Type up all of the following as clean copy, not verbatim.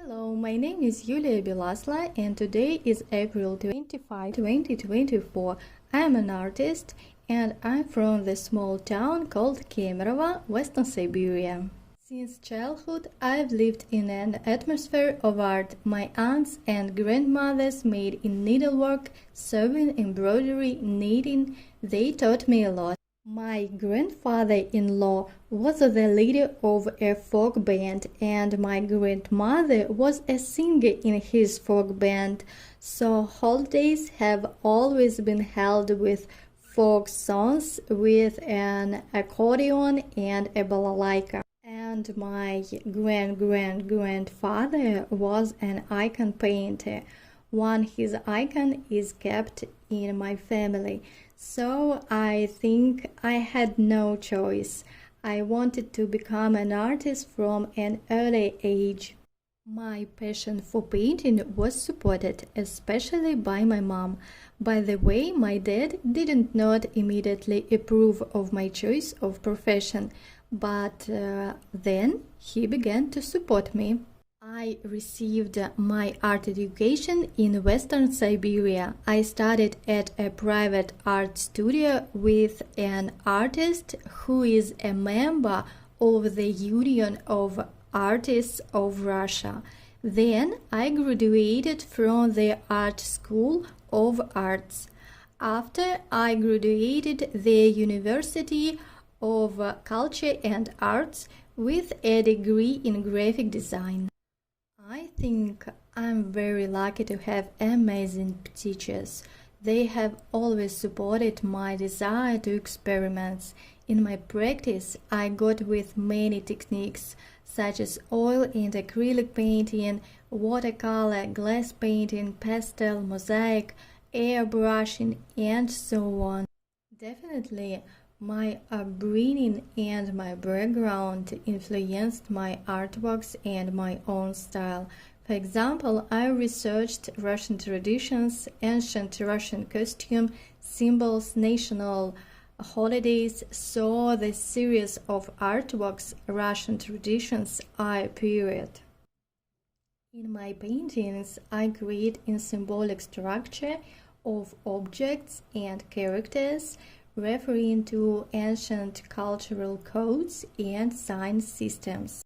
Hello, my name is Yulia Belasla and today is April 25, 2024. I am an artist and I'm from the small town called Kemerovo, Western Siberia. Since childhood, I've lived in an atmosphere of art. My aunts and grandmothers made in needlework, sewing, embroidery, knitting. They taught me a lot. My grandfather-in-law was the leader of a folk band and my grandmother was a singer in his folk band, so holidays have always been held with folk songs with an accordion and a balalaika. And my grandfather was an icon painter. His icon is kept in my family. So I think I had no choice. I wanted to become an artist from an early age. My passion for painting was supported, especially by my mom. By the way, my dad did not immediately approve of my choice of profession, but then he began to support me. I received my art education in Western Siberia. I studied at a private art studio with an artist who is a member of the Union of Artists of Russia. Then I graduated from the Art School of Arts. After I graduated the University of Culture and Arts with a degree in graphic design. I think I'm very lucky to have amazing teachers. They have always supported my desire to experiment. In my practice, I got with many techniques such as oil and acrylic painting, watercolor, glass painting, pastel, mosaic, airbrushing, and so on. Definitely, my upbringing and my background influenced my artworks and my own style. For example, I researched Russian traditions, ancient Russian costume, symbols, national holidays, saw the series of artworks Russian traditions I period. In my paintings, I create in symbolic structure of objects and characters, referring to ancient cultural codes and sign systems.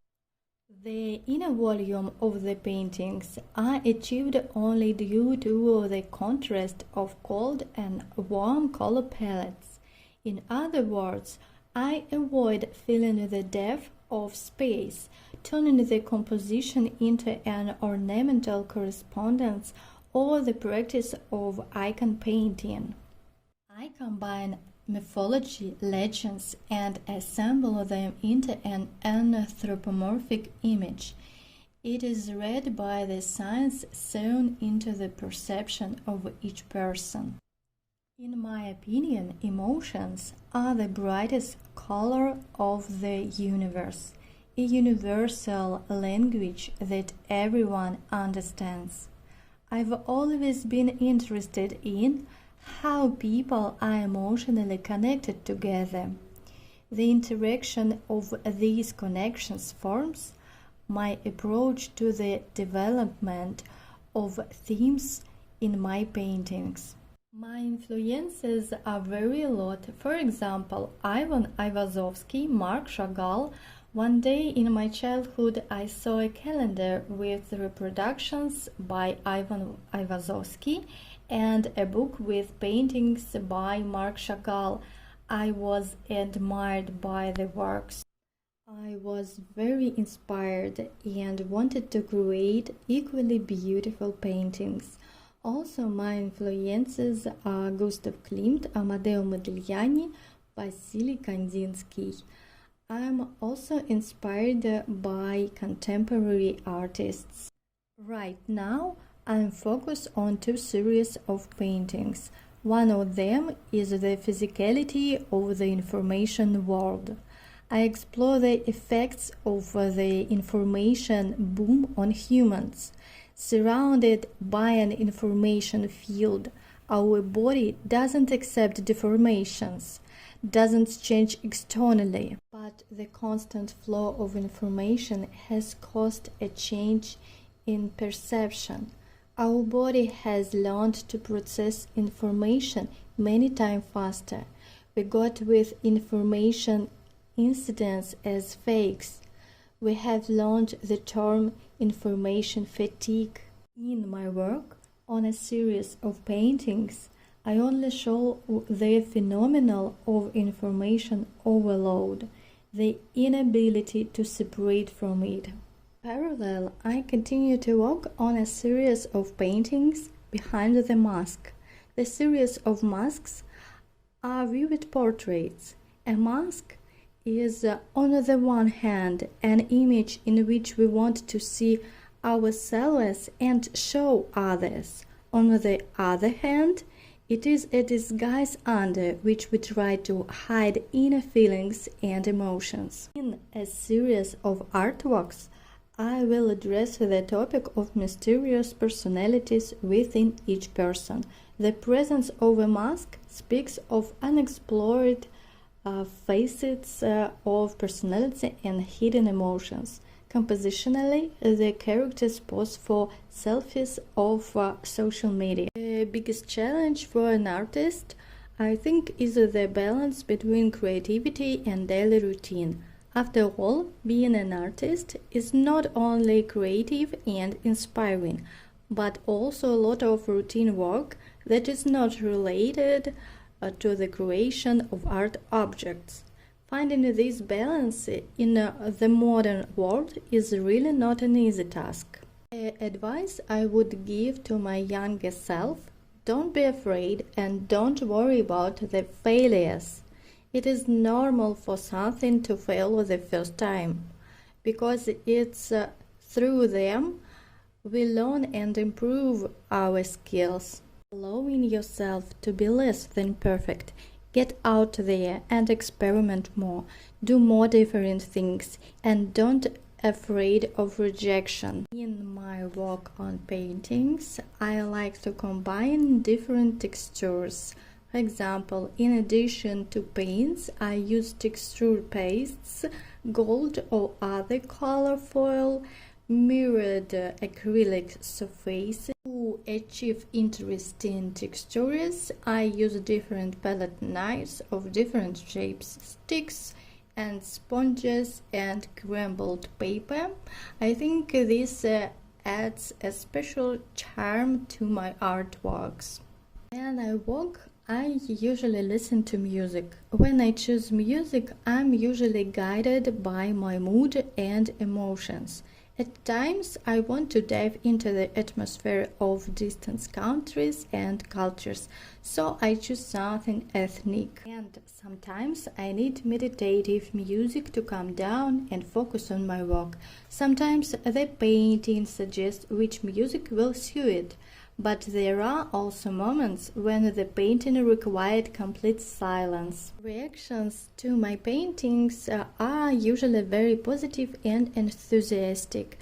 The inner volume of the paintings are achieved only due to the contrast of cold and warm color palettes. In other words, I avoid filling the depth of space, turning the composition into an ornamental correspondence or the practice of icon painting. I combine mythology, legends, and assemble them into an anthropomorphic image. It is read by the science sewn into the perception of each person. In my opinion, emotions are the brightest color of the universe, a universal language that everyone understands. I've always been interested in how people are emotionally connected together. The interaction of these connections forms my approach to the development of themes in my paintings. My influences are very a lot. For example, Ivan Aivazovsky, Marc Chagall. One day in my childhood I saw a calendar with reproductions by Ivan Aivazovsky and a book with paintings by Marc Chagall. I was admired by the works. I was very inspired and wanted to create equally beautiful paintings. Also, my influences are Gustav Klimt, Amadeo Modigliani, Vasily Kandinsky. I am also inspired by contemporary artists. Right now, I'm focused on two series of paintings. One of them is the physicality of the information world. I explore the effects of the information boom on humans. Surrounded by an information field, our body doesn't accept deformations, doesn't change externally, but the constant flow of information has caused a change in perception. Our body has learned to process information many times faster. We got with information incidents as fakes. We have learned the term information fatigue. In my work on a series of paintings, I only show the phenomenon of information overload, the inability to separate from it. Parallel, I continue to work on a series of paintings behind the mask. The series of masks are vivid portraits. A mask is, on the one hand, an image in which we want to see ourselves and show others. On the other hand, it is a disguise under which we try to hide inner feelings and emotions. In a series of artworks, I will address the topic of mysterious personalities within each person. The presence of a mask speaks of unexplored facets of personality and hidden emotions. Compositionally, the characters pose for selfies of social media. The biggest challenge for an artist, I think, is the balance between creativity and daily routine. After all, being an artist is not only creative and inspiring, but also a lot of routine work that is not related to the creation of art objects. Finding this balance in the modern world is really not an easy task. The advice I would give to my younger self: don't be afraid and don't worry about the failures. It is normal for something to fail the first time, because it's through them we learn and improve our skills. Allowing yourself to be less than perfect. Get out there and experiment more. Do more different things and don't afraid of rejection. In my work on paintings, I like to combine different textures. For example, in addition to paints, I use texture pastes, gold or other color foil, mirrored acrylic surfaces. To achieve interesting textures, I use different palette knives of different shapes, sticks and sponges and crumbled paper. I think this adds a special charm to my artworks. When I work, I usually listen to music. When I choose music, I'm usually guided by my mood and emotions. At times, I want to dive into the atmosphere of distant countries and cultures, so I choose something ethnic. And sometimes I need meditative music to calm down and focus on my work. Sometimes the painting suggests which music will suit it, but there are also moments when the painting required complete silence. Reactions to my paintings are usually very positive and enthusiastic.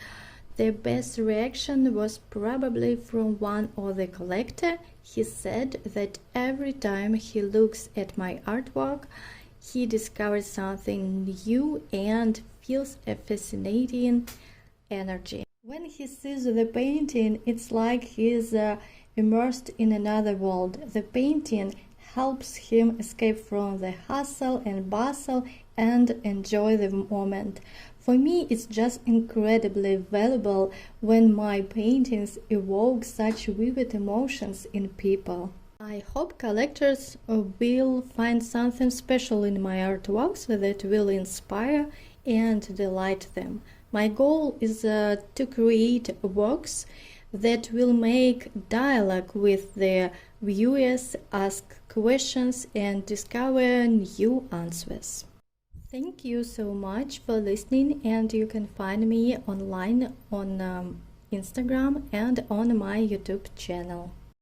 The best reaction was probably from one of the collector. He said that every time he looks at my artwork, he discovers something new and feels a fascinating energy. When he sees the painting, it's like he is immersed in another world. The painting helps him escape from the hustle and bustle and enjoy the moment. For me, it's just incredibly valuable when my paintings evoke such vivid emotions in people. I hope collectors will find something special in my artworks that will inspire and delight them. My goal is to create works that will make dialogue with the viewers, ask questions, and discover new answers. Thank you so much for listening, and you can find me online on Instagram and on my YouTube channel.